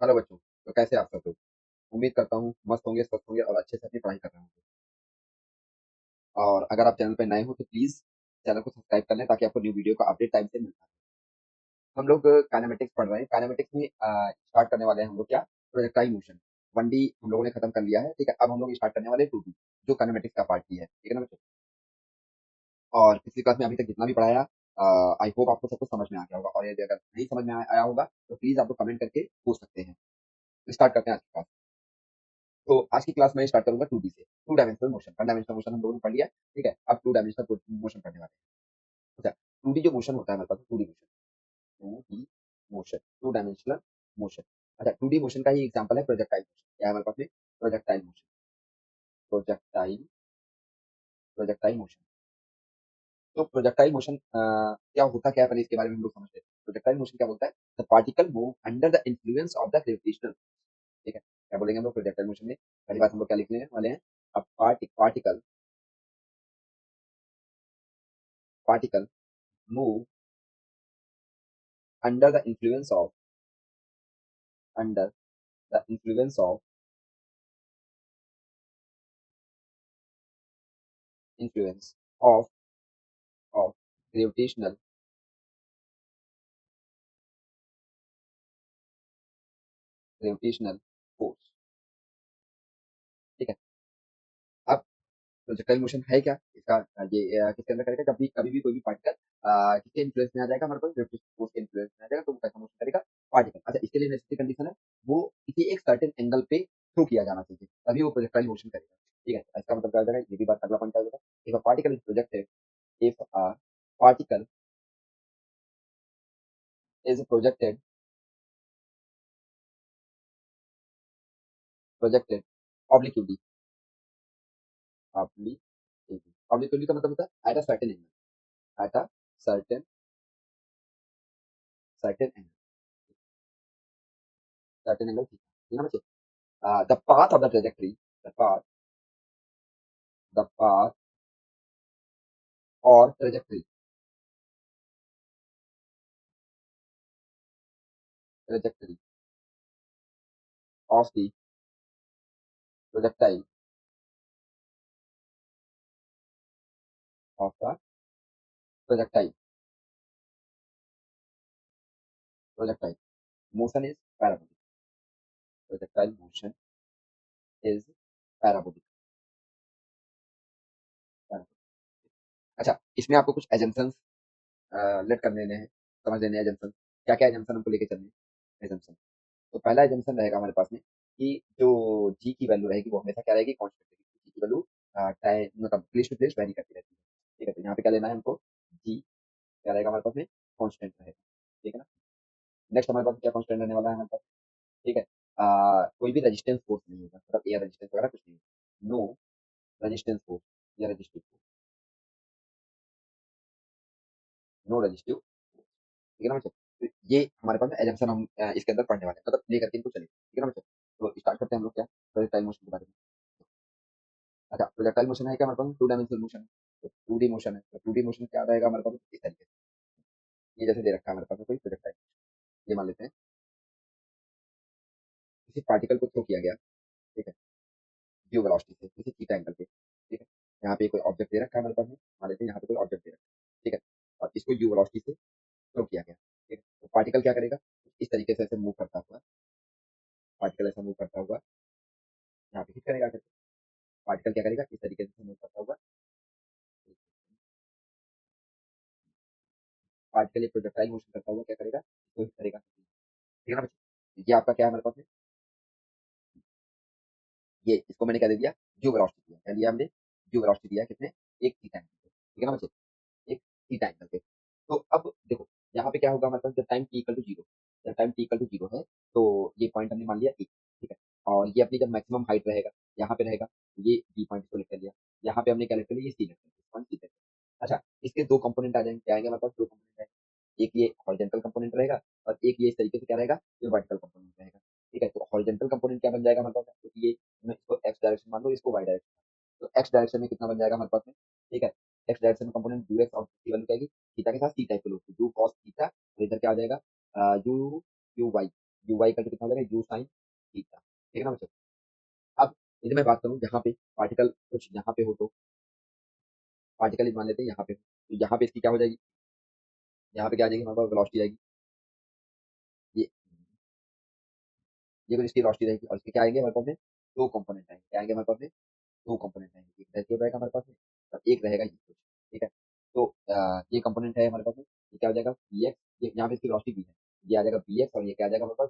Hello बच्चों, तो कैसे आप सब लोग? उम्मीद करता हूँ मस्त होंगे, स्वस्थ होंगे और अच्छे से अपनी पढ़ाई कर रहे होंगे। और अगर आप चैनल पे नए हो तो प्लीज चैनल को सब्सक्राइब कर लें ताकि आपको न्यू वीडियो का अपडेट टाइम से मिल पाए। हम लोग काइनेमेटिक्स पढ़ रहे हैं। काइनेमेटिक्स में स्टार्ट करने वाले हैं हम लोग क्या, प्रोजेक्टाइल मोशन। 1D हम लोगों ने खत्म कर लिया है, ठीक है। अब हम लोग स्टार्ट करने वाले हैं 2D, जो काइनेमेटिक्स का पार्ट ही है, ठीक है ना बच्चों। और पिछली क्लास में अभी तक जितना भी पढ़ाया, आई होप आपको सब कुछ समझ में आ गया होगा। और यदि अगर नहीं समझ में आया होगा तो प्लीज आप लोग कमेंट करके पूछ सकते हैं। स्टार्ट करते हैं आज की क्लास। तो आज की क्लास में स्टार्ट करूंगा 2D से, two dimensional motion. One dimensional motion हम लोगों ने पढ़ लिया, ठीक है। अब टू डायमेंशनल मोशन पढ़ने वाले हैं। अच्छा, 2D जो मोशन होता है हमारे पास, 2D motion, 2D motion, two dimensional motion. अच्छा, 2D मोशन का ही एग्जांपल है प्रोजेक्टाइल मोशन। क्या है हमारे पास में? Projectile motion, projectile, projectile motion. तो प्रोजेक्टाइल मोशन क्या होता क्या है, पहले इसके बारे में हम लोग समझते हैं। प्रोजेक्टाइल मोशन क्या बोलता है? The particle move under the influence of the gravitational, ठीक है। क्या बोलेंगे हम लोग प्रोजेक्टाइल मोशन में? पहली बात हम लोग क्या लिखने वाले हैं? A particle, particle move under the influence of, under the influence of gravitational, gravitational force, ठीक है। अब प्रोजेक्टाइल मोशन है क्या इसका? ये किसके अंदर करेगा? जब भी कभी भी कोई भी पार्टिकल किसके इन्फ्लुएंस में आ जाएगा हमारे पास, ग्रेविटेशनल फोर्स के इन्फ्लुएंस में आ जाएगा, तो वो कैसा मोशन करेगा? पार्टिकल। अच्छा, इसके लिए नेसेसरी कंडीशन है, वो किसी एक सर्टेन एंगल पे थ्रो किया जाना चाहिए, तभी वो प्रोजेक्टाइल मोशन करेगा, ठीक है। इसका मतलब क्या हो जाएगा? ये भी बात अगला पॉइंट क्या हो जाएगा? If a particle is projected, if a particle is projected, projected obliquely, obliquely, obliquely का मतलब होता है at a certain angle, at a certain, certain angle, certain angle theta, ठीक है ना बच्चे। The path of the trajectory, the path, the path और trajectory, trajectory of the projectile, of the projectile, projectile motion is parabolic, projectile motion is parabolic, parabolic. अच्छा, इसमें आपको कुछ assumptions late कर लेने हैं, समझ लेने हैं एजम्पशन। क्या क्या एजम्पशन हमको लेके चलने हैं? एजम्पशन, तो पहला एजम्पशन रहेगा हमारे पास में कि जो जी की वैल्यू रहेगी वो हमेशा क्या रहेगी? कांस्टेंट रहेगी। जी की वैल्यू टाइम मतलब प्लेस टू प्लेस वेरी करती रहती है, ठीक है। तो यहाँ पे क्या लेना है हमको? जी क्या रहेगा हमारे पास में? कांस्टेंट रहेगा, ठीक है ना। नेक्स्ट हमारे पास क्या कांस्टेंट रहने वाला है हमारे पास? ठीक है। कोई भी रेजिस्टेंस फोर्स नहीं होगा, मतलब एयर रेजिस्टेंस वगैरह कुछ नहीं होगा। नो रेजिस्टेंस फोर्स या रेजिस्टिव फोर्स, नो रेजिस्टिव, ठीक है ना बच्चों। तो ये हमारे पास एजम्पशन हम इसके अंदर पढ़ने वाले हैं, मतलब ले करके इनको चलेंगे, ठीक है ना बच्चों। तो स्टार्ट करते हैं हम लोग क्या, प्रोजेक्टाइल मोशन के बारे में। अच्छा, प्रोजेक्टाइल मोशन है क्या हमारे पास? टू डायमेंशनल मोशन है, तो 2D मोशन है। तो 2D मोशन क्या रहेगा हमारे पास? इस तरीके से, ये जैसे दे रखा है हमारे पास में कोई प्रोजेक्टाइल, ये मान लेते हैं किसी पार्टिकल को थ्रो किया गया, ठीक है, ड्यू वेलोसिटी से किसी थीटा एंगल पे, ठीक है। यहाँ पे कोई ऑब्जेक्ट दे रखा है हमारे पास में, मान लेते हैं यहाँ पे कोई ऑब्जेक्ट दे रखा है, ठीक है। और इसको ड्यू वेलोसिटी से थ्रो किया गया, ठीक है। तो पार्टिकल क्या करेगा? इस तरीके से ऐसे मूव करता हुआ, पार्टिकल ऐसा मूव करता हुआ यहाँ पे हिट करेगा करके। पार्टिकल क्या करेगा? इस तरीके से मूव करता हुआ, पार्टिकल ये प्रोजेक्टाइल मोशन करता हुआ क्या करेगा? इसको हिट करेगा, ठीक है ना बच्चे। ये आपका क्या है हमारे पास में? ये इसको मैंने क्या दे दिया? ड्यू वेलोसिटी दिया। क्या दिया हमने? ड्यू वेलोसिटी दिया कितने? एक थीटा एंगल पे, ठीक है ना बच्चे, एक थीटा एंगल पे। तो अब देखो, यहाँ पे क्या होगा हमारे पास? जब time T equal to zero, जब time T equal to zero है, तो ये पॉइंट हमने मान लिया एक, ठीक है। और ये अपनी जब मैक्सिमम हाइट रहेगा, यहाँ पे रहेगा, ये बी पॉइंट को लिख कर लिया। यहाँ पे हमने क्या लिख कर लिया? ये सी लिख कर लिया, पॉइंट सी लिख कर लिया। अच्छा, इसके दो कंपोनेंट आ जाएंगे, क्या आएंगे हमारे पास? दो कंपोनेंट आएंगे, एक ये हॉरिजॉन्टल कंपोनेंट रहेगा और एक ये इस तरीके से क्या रहेगा? ये वर्टिकल कंपोनेंट रहेगा, ठीक है। तो हॉरिजॉन्टल कंपोनेंट क्या बन जाएगा हमारे पास? क्योंकि ये मैं इसको एक्स डायरेक्शन मान लो, इसको वाई डायरेक्शन, तो एक्स डायरेक्शन में कितना बन जाएगा हमारे पास में? ठीक है, एक्स डायरेक्शन में कंपोनेंट यू एक्स और की वैल्यू क्या आएगी? थीटा के साथ सी टाइप के लोग, यू कॉस थीटा, और इधर क्या आ जाएगा? U, U Y, U Y equal to कितना हो जाएगा, यू साइन थीटा। ठीक है ना बच्चों। अब यदि मैं बात करूँ यहाँ पे पार्टिकल कुछ यहाँ पे हो तो पार्टिकल मान लेते हैं यहाँ पे, तो यहाँ पे इसकी क्या हो जाएगी, यहाँ पे क्या आ जाएगी हमारे पास वेलोसिटी आएगी, ये ये कुछ इसकी वेलोसिटी रहेगी और इसके क्या आएंगे हमारे पास में, दो कंपोनेंट आएंगे, क्या आएंगे हमारे पास में, दो कंपोनेंट आएंगे, एक इधर रहेगा हमारे पास में और एक रहेगा ये कुछ। ठीक है, तो ये कंपोनेंट है हमारे पास में, ये क्या हो जाएगा बी एक्स, ये यहाँ पे इसकी वेलोसिटी भी है, ये आ जाएगा बी एक्स और ये क्या आ जाएगा हमारे पास।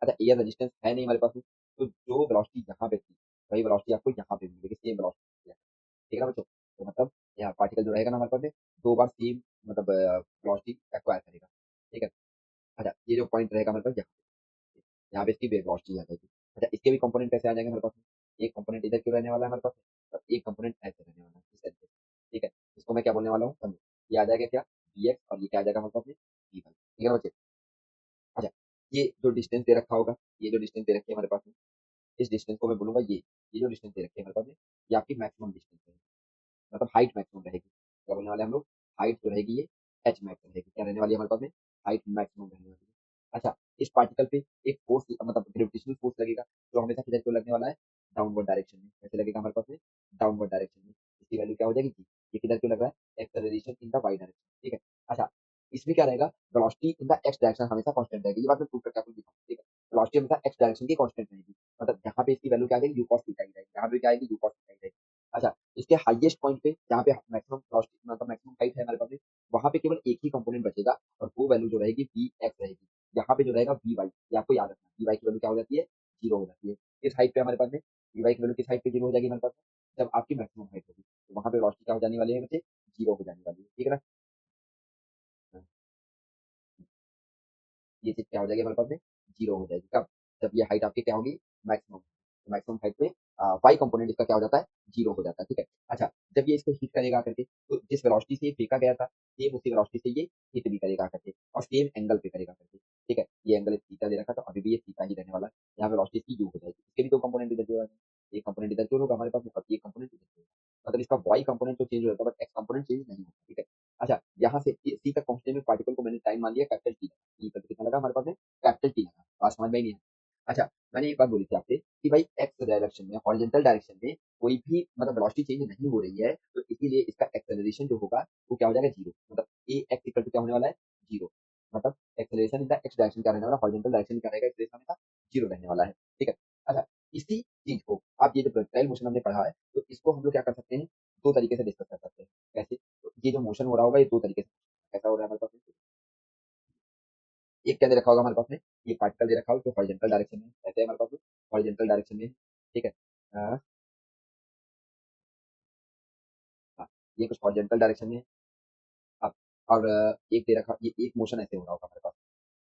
अच्छा एयर रेजिस्टेंस है नहीं हमारे पास में, तो जो वेलोसिटी यहाँ पे थी वही वेलोसिटी आपको यहाँ पे मिलेगी, सेम वेलोसिटी। ठीक है ना बच्चों, तो मतलब यहाँ पार्टिकल जो रहेगा ना हमारे पास में दो बार सेम मतलब वेलोसिटी एक्वायर करेगा। ठीक है, अच्छा ये जो पॉइंट रहेगा हमारे पास यहाँ पे इसकी वेलोसिटी आ जाएगी। अच्छा इसके भी कंपोनेंट कैसे आ जाएंगे हमारे पास में, एक कंपोनेंट इधर क्यों रहने वाला है हमारे पास और एक कंपोनेंट ऐसे रहने वाला है इस तरीके से। ठीक है, इसको मैं क्या बोलने वाला हूँ समझो, ये आ जाएगा क्या बी एक्स और ये क्या आ जाएगा हमारे पास में बी वाई। ठीक है ना बच्चे। अच्छा ये जो डिस्टेंस दे रखा होगा, ये जो डिस्टेंस दे रखी है हमारे पास में, इस डिस्टेंस को मैं बोलूंगा ये जो डिस्टेंस दे रखी है हमारे पास में, ये आपकी मैक्सिमम डिस्टेंस है, मतलब हाइट मैक्सिमम रहेगी। क्या बोलने वाले हम लोग, हाइट जो रहेगी ये एच मैक्स रहेगी, क्या रहने वाली है हमारे पास में, हाइट मैक्सिमम रहने वाली है। अच्छा इस पार्टिकल पे एक फोर्स मतलब ग्रेविटेशनल फोर्स लगेगा जो हमेशा किधर को लगने वाला है, डाउनवर्ड डायरेक्शन में। कैसे लगेगा हमारे पास में, डाउनवर्ड डायरेक्शन में। इसकी वैल्यू क्या हो जाएगी जी, ये किधर क्यों लग रहा है, acceleration in the Y direction. ठीक है, अच्छा इसमें क्या रहेगा, velocity in the X direction हमेशा कांस्टेंट रहेगी, ये बात मैं प्रूव करके आपको दिखाऊंगा। ठीक है, वेलोसिटी हमेशा एक्स डायरेक्शन की कांस्टेंट रहेगी, मतलब यहाँ पे इसकी वैल्यू क्या आ जाएगी, यू कॉस थीटा ही रहेगी, यहाँ पे क्या आएगी, यू कॉस थीटा ही रहेगी। अच्छा इसके हाईएस्ट पॉइंट पे जहाँ पे मैक्सिमम वेलोसिटी मतलब मैक्सिमम हाइट है हमारे पास में, वहां पे केवल एक ही कंपोनेंट बचेगा और वो वैल्यू जो रहेगी वी एक्स रहेगी। यहाँ पे जो रहेगा वी वाई, ये आपको याद रखना, वी वाई की वैल्यू क्या हो जाती है, जीरो हो जाती है। किस हाइट पे हमारे पास में, वी वाई की वैल्यू किस हाइट पे जीरो हो जाएगी हमारे पास में, जब आपकी मैक्सिमम हाइट होगी, तो वहां पे वेलोसिटी क्या हो जाने वाली है बच्चे, जीरो हो जाने वाली है। ठीक है ना, हाँ, ये चीज क्या हो जाएगी हमारे पास में, जीरो हो जाएगी कब, जब ये हाइट आपकी क्या होगी, मैक्सिमम, मैक्सिमम हाइट पे वाई कंपोनेंट इसका क्या हो जाता है, जीरो हो जाता है। ठीक है, अच्छा जब ये इसको हिट करेगा करके, तो जिस वेलोसिटी से ये फेंका गया था सेम उसी वेलोसिटी से ये हिट भी करेगा करके और सेम एंगल पे करेगा करके। ठीक है, ये एंगल थीटा दे रखा था, अभी भी ये थीटा ही रहने वाला है। यहाँ वेलोसिटी इसकी यू हो जाएगी, इसके भी दो कंपोनेंट इधर जो है, एक कंपोनेंट इधर क्यों होगा हमारे पास में और एक कंपोनेंट इधर क्यों होगा, मतलब इसका वाई कंपोनेंट तो चेंज हो जाता है बट एक्स कंपोनेंट चेंज नहीं होता। ठीक है, अच्छा यहाँ से सी तक पहुंचने में पार्टिकल को मैंने टाइम मान लिया कैपिटल टी, टी पर कितना लगा हमारे पास में, कैपिटल टी लगा, बात समझ में ही नहीं है। अच्छा मैंने एक बात बोली थी आपसे कि भाई एक्स डायरेक्शन में, हॉरिजॉन्टल डायरेक्शन में कोई भी मतलब वेलोसिटी चेंज नहीं हो रही है, तो इसीलिए इसका एक्सेलरेशन जो होगा वो क्या हो जाएगा, जीरो। मतलब ए एक्स इक्वल टू क्या होने वाला है, जीरो। मतलब acceleration in the X direction क्या रहने वाला, हॉरिजॉन्टल डायरेक्शन क्या रहेगा, एक्सेलरेशन का जीरो रहने वाला है। ठीक है, अच्छा इसी चीज को आप ये जो प्रोजेक्टाइल मोशन हमने पढ़ा है, तो इसको हम लोग क्या कर सकते हैं, दो तरीके से डिस्कस कर सकते हैं। कैसे, तो ये जो मोशन हो रहा होगा ये दो तरीके से, कैसा हो रहा है हमारे पास, एक क्या दे रखा होगा हमारे पास में, ये पार्टिकल दे रखा होगा जो हॉरिजॉन्टल डायरेक्शन में ऐसे है हमारे पास में, हॉरिजॉन्टल डायरेक्शन में। ठीक है, हाँ, हाँ, ये कुछ हॉरिजॉन्टल डायरेक्शन में है। अब और एक दे रखा, ये एक मोशन ऐसे हो रहा होगा हमारे पास,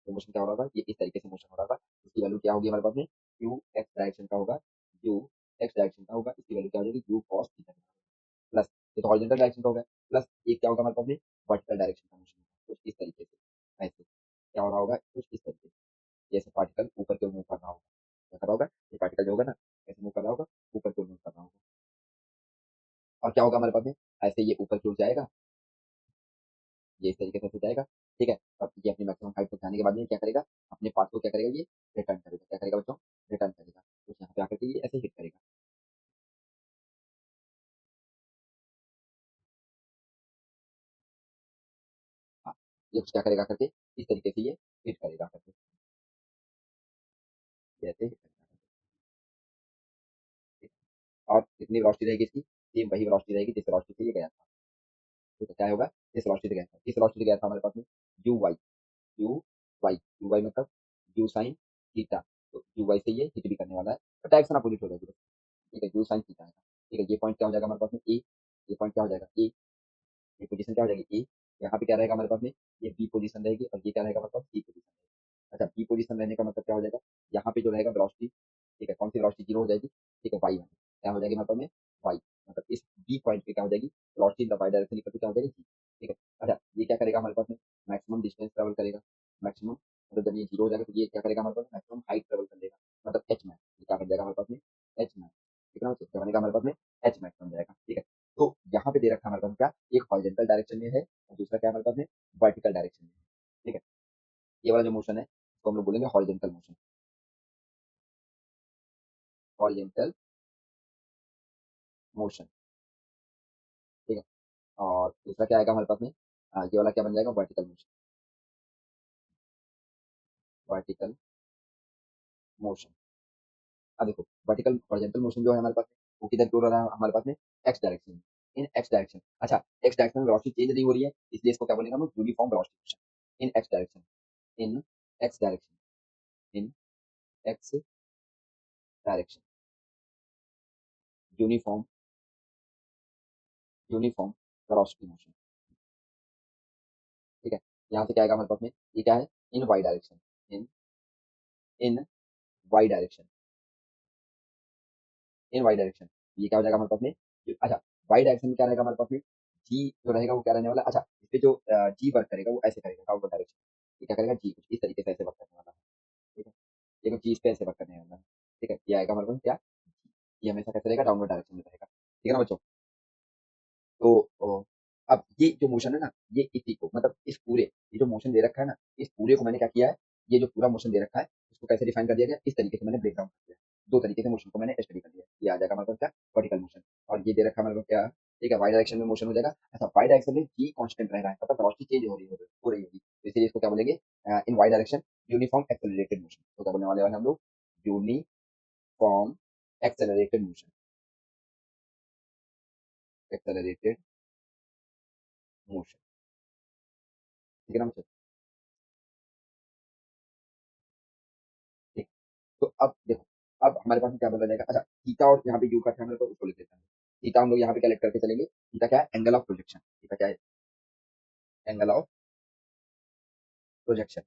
तो मोशन क्या हो रहा होगा, ये इस तरीके से मोशन हो रहा होगा। इसकी वैल्यू क्या होगी हमारे पास में, यू एक्स डायरेक्शन का होगा, यू एक्स डायरेक्शन का होगा, इसकी वैल्यू क्या हो जाएगी, यू कॉस थीटा प्लस, ये तो हॉरिजॉन्टल डायरेक्शन का होगा, प्लस एक क्या होगा हमारे पास में, वर्टिकल डायरेक्शन का मोशन होगा, कुछ इस तरीके से ऐसे क्या हो रहा होगा, कुछ इस तरीके से, जैसे पार्टिकल ऊपर की ओर मूव कर रहा होगा, क्या कर रहा होगा, ये पार्टिकल जो होगा ना ऐसे मूव कर रहा होगा, ऊपर की ओर मूव कर रहा होगा। और क्या होगा हमारे पास में, ऐसे ये ऊपर की ओर जाएगा, ये इस तरीके से जाएगा। ठीक है, अब ये अपनी मैक्सिमम हाइट तक जाने के बाद में क्या करेगा, अपने पाथ को क्या करेगा, ये रिटर्न करेगा, क्या करेगा बच्चों, रिटर्न करेगा, तो यहाँ पे आकर के ये ऐसे हिट करेगा। हाँ, ये क्या करेगा करके, इस तरीके से ये हिट करेगा करके, जैसे hit करेगा। ठीक है? और कितनी वेलोसिटी रहेगी इसकी, सेम वही वेलोसिटी रहेगी जिस वेलोसिटी से ये गया था। तो क्या होगा, जिस वेलोसिटी से गया था, किस वेलोसिटी से गया था हमारे पास में, U Y, U Y, U Y मतलब यू साइन थीटा, तो यू वाई से ये हिट भी करने वाला है, तो डायरेक्शन अपोजिट हो जाएगी। ठीक है, यू साइन थीटा है। ठीक है, ये पॉइंट क्या हो जाएगा हमारे पास में ए, ये पॉइंट क्या हो जाएगा ए, ये पोजीशन क्या हो जाएगी ए, यहाँ पे क्या रहेगा हमारे पास में, ये बी पोजीशन रहेगी और ये क्या रहेगा हमारे पास, सी पोजीशन रहेगी। अच्छा बी पोजीशन रहने का मतलब क्या हो जाएगा, यहाँ पे जो रहेगा वेलोसिटी, ठीक है, कौन सी वेलोसिटी जीरो हो जाएगी, ठीक है वाई वन, क्या हो जाएगी हमारे पास में, वाई, मतलब इस बी पॉइंट पे क्या हो जाएगी, velocity in the Y direction equal to क्या हो जाएगी जी। ठीक है, अच्छा ये क्या करेगा हमारे पास में, मैक्सिमम डिस्टेंस ट्रेवल करेगा, मैक्सिमम, मतलब जब ये जीरो हो जाएगा तो ये क्या करेगा हमारे पास, मैक्सिमम हाइट ट्रेवल कर लेगा, मतलब एच मैक्स, ये क्या कर जाएगा हमारे पास में, एच मैक्स। ठीक है ना, क्या बनेगा हमारे पास में, एच मैक्स बन जाएगा। ठीक है, तो यहाँ पे दे रखा है हमारे पास क्या, एक हॉरिजॉन्टल डायरेक्शन में है और दूसरा क्या हमारे पास में, वर्टिकल डायरेक्शन में है। ठीक है, ये वाला जो मोशन है उसको हम लोग बोलेंगे हॉरिजॉन्टल मोशन। Oriental motion. ठीक है। और दूसरा क्या आएगा हमारे पास में, ये वाला क्या बन जाएगा, वर्टिकल मोशन। Vertical motion. अब देखो वर्टिकल हॉरिजॉन्टल मोशन जो है हमारे पास में, वो किधर की ओर हो रहा है हमारे पास में, एक्स डायरेक्शन में। इन एक्स डायरेक्शन, अच्छा एक्स डायरेक्शन में वेलोसिटी चेंज नहीं हो रही है, इसलिए इसको क्या बोलेंगे हम, uniform velocity motion. In X direction, in X direction, in X direction, uniform, uniform velocity motion. ठीक है। यहाँ से क्या आएगा हमारे पास में, ये क्या है, इन वाई डायरेक्शन, इन इन वाई डायरेक्शन, इन वाई डायरेक्शन। ये क्या हो जाएगा हमारे पास में, अच्छा वाई डायरेक्शन में क्या रहेगा हमारे पास में, जी जो रहेगा वो क्या रहने वाला है? अच्छा इस पे जो जी वर्क करेगा वो ऐसे करेगा, डाउनवर्ड डायरेक्शन। ये क्या करेगा, जी कुछ इस तरीके से ऐसे वर्क करने वाला है। ठीक है। ये कुछ जी इस पे ऐसे वर्क करने वाला है। ठीक है, ये आएगा हमारे पास क्या, ये हमेशा कैसे रहेगा, डाउनवर्ड डायरेक्शन में रहेगा। ठीक है ना बच्चों। तो अब ये जो मोशन है ना, ये इसी को मतलब इस पूरे, ये जो मोशन दे रखा है ना, इस पूरे को मैंने क्या किया है, ये जो पूरा मोशन दे रखा है इसको कैसे डिफाइन कर दिया गया, इस तरीके से मैंने ब्रेक डाउन कर दिया। दो तरीके से मोशन को मैंने स्टडी कर लिया। ये आ जाएगा हमारे पास क्या, वर्टिकल मोशन। और ये दे रखा है हमारे पास क्या, ठीक है, वाई डायरेक्शन में मोशन हो जाएगा। अच्छा वाई डायरेक्शन में जी कांस्टेंट रह रहा है, मतलब वेलोसिटी चेंज हो रही होगी, तो इसीलिए इसको क्या बोलेंगे, in Y direction uniform accelerated motion. तो क्या बोलने वाले हैं हम लोग, uniform accelerated motion, accelerated motion. ठीक है ना बच्चों? ठीक। तो अब देखो, अब हमारे पास में क्या बोला जाएगा, अच्छा थीटा और यहाँ पे यू का हमारे पास उसको लिख देता है। थीटा हम लोग यहाँ पे कैलकुलेट करके चलेंगे, थीटा क्या है, एंगल ऑफ प्रोजेक्शन। थीटा क्या है, angle of projection,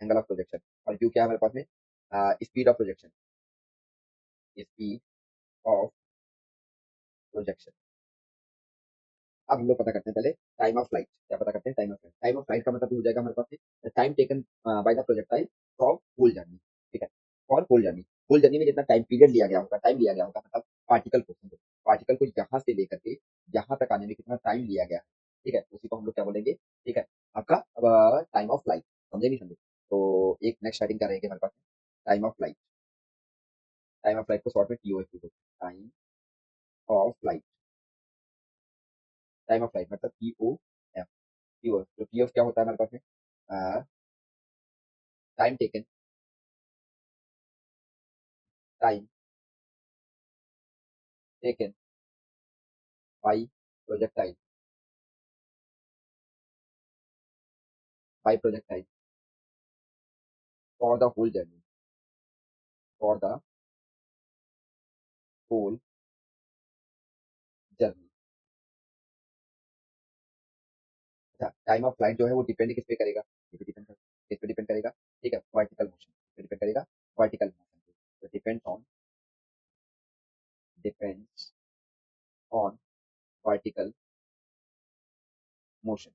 angle of projection. और यू क्या है हमारे पास में, speed of projection, speed of projection. अब हम लोग पता करते हैं पहले टाइम ऑफ फ्लाइट। क्या पता करते हैं, time of flight. Time of flight का मतलब हो जाएगा हमारे पास में time taken by the projectile from whole journey. ठीक है, for whole journey, whole journey में जितना टाइम पीरियड लिया गया होगा, टाइम लिया गया होगा, मतलब पार्टिकल को, पार्टिकल को यहाँ से लेकर के यहाँ तक आने में कितना टाइम लिया गया है। ठीक है, उसी को हम लोग क्या बोलेंगे, ठीक है, आपका टाइम ऑफ फ्लाइट। समझे नहीं समझे? तो एक नेक्स्ट स्टार्टिंग क्या रहेगी हमारे पास, time of flight. Time of flight को शॉर्ट में टीओएफ लिखो, time of flight. Time of flight मतलब टीओएफ। टीओएफ, तो टीओएफ क्या होता है हमारे पास में, time taken, time taken by projectile, by projectile for the whole journey, for the whole journey. अच्छा टाइम ऑफ फ्लाइट जो है वो डिपेंड किस पे करेगा, ये पे डिपेंड, किस पे डिपेंड करेगा, ठीक है, वर्टिकल मोशन पे डिपेंड करेगा, वर्टिकल मोशन पे। तो डिपेंड्स ऑन वर्टिकल मोशन।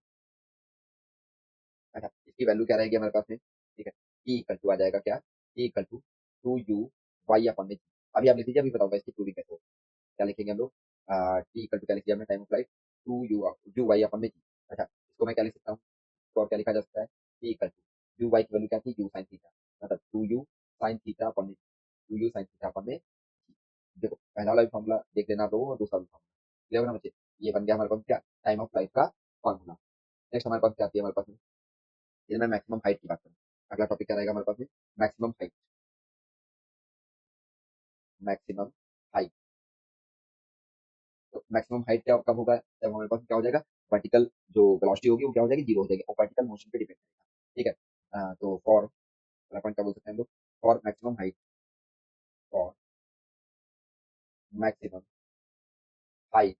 अच्छा इसकी वैल्यू क्या रहेगी हमारे पास में, ठीक है, ई इक्वल टू आ जाएगा क्या, E equal to 2u Y upon में। अभी आप लिख लीजिए, अभी बताऊंगा इसकी प्रूविंग कैसे होगी। क्या लिखेंगे हम लोग, टी इक्वल टू क्या लिख दिया हमने, time of flight 2u Y upon में। अच्छा इसको मैं क्या लिख सकता हूँ, इसको और क्या लिखा जा सकता है, t equal to you Y की वैल्यू क्या थी, यू साइन थीटा, मतलब 2u साइन थीटा अपन में, 2u साइन थीटा अपन में। देखो पहला वाला भी फॉर्मूला देख लेना दो, और दूसरा भी फॉर्मूला क्लियर होना बच्चे। ये बन गया हमारे पास क्या, टाइम ऑफ फ्लाइट का फॉर्मूला। नेक्स्ट हमारे पास क्या आती है हमारे पास में, ये मैं मैक्सिमम हाइट की बात करूँ। अगला टॉपिक क्या रहेगा हमारे पास में, मैक्सिमम हाइट। मैक्सिमम हाइट, तो मैक्सिमम हाइट क्या कब होगा, जब हमारे पास क्या हो जाएगा, वर्टिकल जो वेलोसिटी होगी वो क्या हो जाएगी, जीरो हो जाएगी, और वर्टिकल मोशन पे डिपेंड करेगा। ठीक है, तो फॉर पहला पॉइंट क्या बोल सकते हैं हम लोग, for maximum height, for maximum height,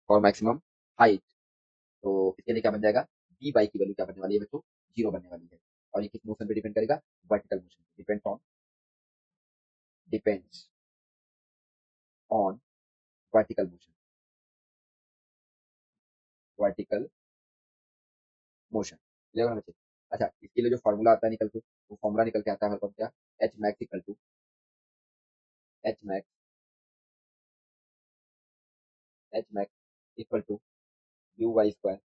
for maximum height. तो इसके लिए क्या बन जाएगा, डी बाई की वैल्यू क्या बनने वाली है बच्चों, जीरो बनने वाली है। और ये किस मोशन पे डिपेंड करेगा, vertical motion, depends on vertical motion, vertical motion. Clear होना चाहिए। अच्छा इसके लिए जो फॉर्मूला आता है निकल के, वो फॉर्मूला निकल के आता है हमारे पास क्या, h max equal to, h max, h max equal to you y square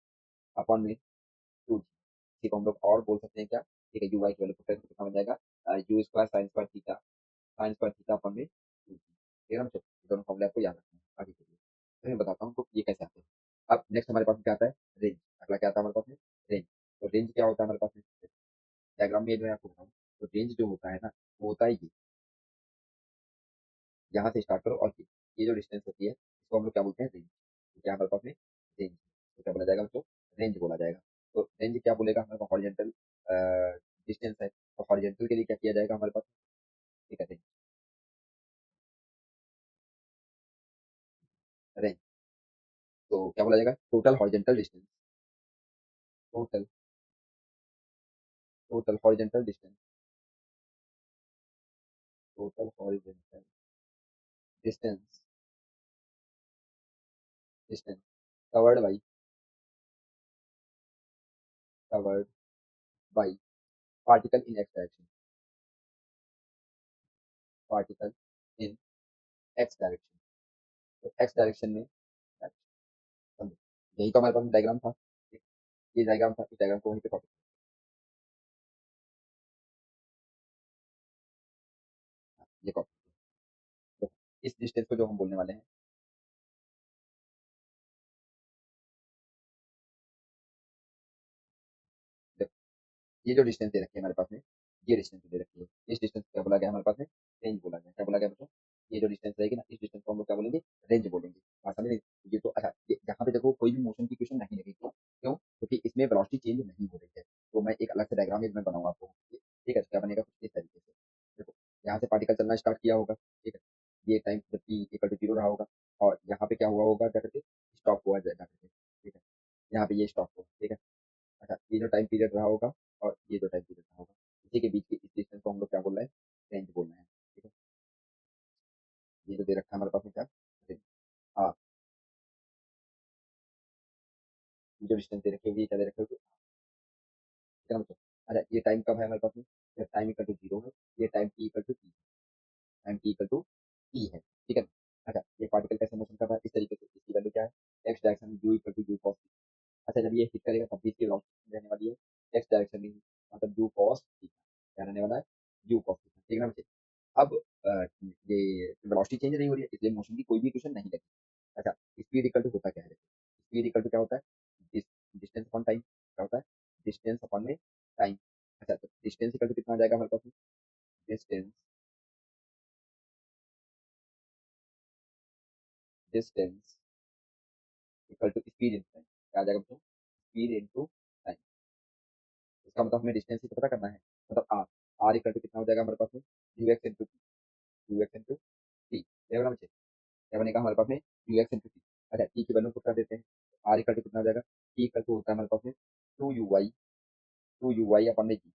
upon में टू, ठीक है, हम लोग और बोल सकते हैं क्या, ठीक है, यू वाई की वैल्यू पुट करें तो कितना बन जाएगा, U square sine square theta अपन में ठीक है ना बच्चों, ये दोनों फॉर्मूले आपको याद रखना है आगे के लिए। तो मैं बताता हूँ तो ये कैसे आते हैं। अब नेक्स्ट हमारे पास में क्या आता है, रेंज। अगला क्या आता है हमारे पास में, रेंज। तो रेंज क्या होता है हमारे पास में, डायग्राम में जो है आपको बताऊँ, तो रेंज जो होता है ना, वो होता है ये, यहाँ से स्टार्ट करो और ये जो डिस्टेंस होती है इसको हम लोग क्या बोलते हैं, रेंज। तो क्या हमारे पास में रेंज, तो क्या बोला जाएगा बच्चों, रेंज बोला जाएगा। तो रेंज क्या बोलेगा हमारे पास, हॉरिजॉन्टल डिस्टेंस है, तो हॉरिजॉन्टल के लिए क्या किया जाएगा हमारे पास, ठीक है, रेंज। रेंज तो क्या बोला जाएगा, total horizontal distance, total total horizontal distance, total horizontal distance, distance covered by, covered by particle in X direction, particle in X direction. तो एक्स डायरेक्शन में समझो, यही तो हमारे पास डायग्राम था, ये डायग्राम था, इस डायग्राम को वहीं पे कॉपी, ये कॉपी, तो इस डिस्टेंस को जो हम बोलने वाले हैं, ये जो डिस्टेंस दे रखी है हमारे पास में, ये डिस्टेंस दे रखी है, इस डिस्टेंस क्या बोला गया हमारे पास में, रेंज बोला गया, क्या बोला गया बच्चों, ये जो डिस्टेंस रहेगी ना, इस डिस्टेंस को हम लोग क्या बोलेंगे, रेंज बोलेंगे। बात समझ रहे हैं? ये तो अच्छा, यहाँ पे देखो कोई भी मोशन की क्वेश्चन नहीं लगेगी, क्यों, क्योंकि इसमें वेलोसिटी चेंज नहीं हो रही है। तो मैं एक अलग से डायग्राम में बनाऊंगा आपको, ठीक है, तो क्या बनेगा कुछ इस तरीके से, देखो यहाँ से पार्टिकल चलना स्टार्ट किया होगा, ठीक है, ये टाइम जब टी इक्वल टू जीरो रहा होगा, और यहाँ पे क्या हुआ होगा, क्या करके स्टॉप हुआ जाएगा, ठीक है, यहाँ पे ये स्टॉप हुआ, ठीक है। अच्छा, ये जो टाइम पीरियड रहा होगा और ये जो टाइम पीरियड रहा होगा, इसी के बीच की इस डिस्टेंस को हम लोग क्या बोल रहे हैं, रेंज बोल रहे हैं, ठीक है। ये जो दे रखा है हमारे पास में क्या, रेंज। हाँ, ये जो डिस्टेंस दे रखी है ये क्या दे रखी है, कितना मतलब, अच्छा ये टाइम कब है हमारे पास में, जब टाइम इक्वल टू जीरो है, ये time T equal to t, time T equal to t है, ठीक है। अच्छा, ये पार्टिकल कैसे मोशन कर रहा है, इस तरीके से, इसकी वैल्यू क्या है, एक्स डायरेक्शन में u equal to u cos. अच्छा, जब ये हिट करेगा तब भी इसकी वेलोसिटी रहने वाली है एक्स डायरेक्शन में, मतलब यू कॉस थीटा, क्या रहने वाला है, यू कॉस थीटा, ठीक है ना बच्चे। अब ये वेलोसिटी चेंज नहीं हो रही है, इसलिए मोशन की कोई भी इक्वेशन नहीं लगी। अच्छा, स्पीड इक्वल टू होता क्या है, स्पीड इक्वल टू क्या होता है, डिस्टेंस अपॉन टाइम, क्या होता है, डिस्टेंस अपॉन में टाइम। अच्छा, तो डिस्टेंस इक्वल टू कितना आ जाएगा हमारे पास में, distance, distance equal to speed in time, क्या आ जाएगा बच्चों, स्पीड इनटू टाइम। इसका मतलब हमें डिस्टेंस ही तो पता करना है, मतलब आर, आर इक्वल टू कितना हो जाएगा हमारे पास में, you x into t, you x into T, देखो ना बच्चे, क्या बनेगा हमारे पास में, यू एक्स इंटू टी। अच्छा, टी की वैल्यू पुट कर देते हैं, आर इक्वल टू कितना हो जाएगा, टी इक्वल टू होता है हमारे पास में two you y, two you y upon में g,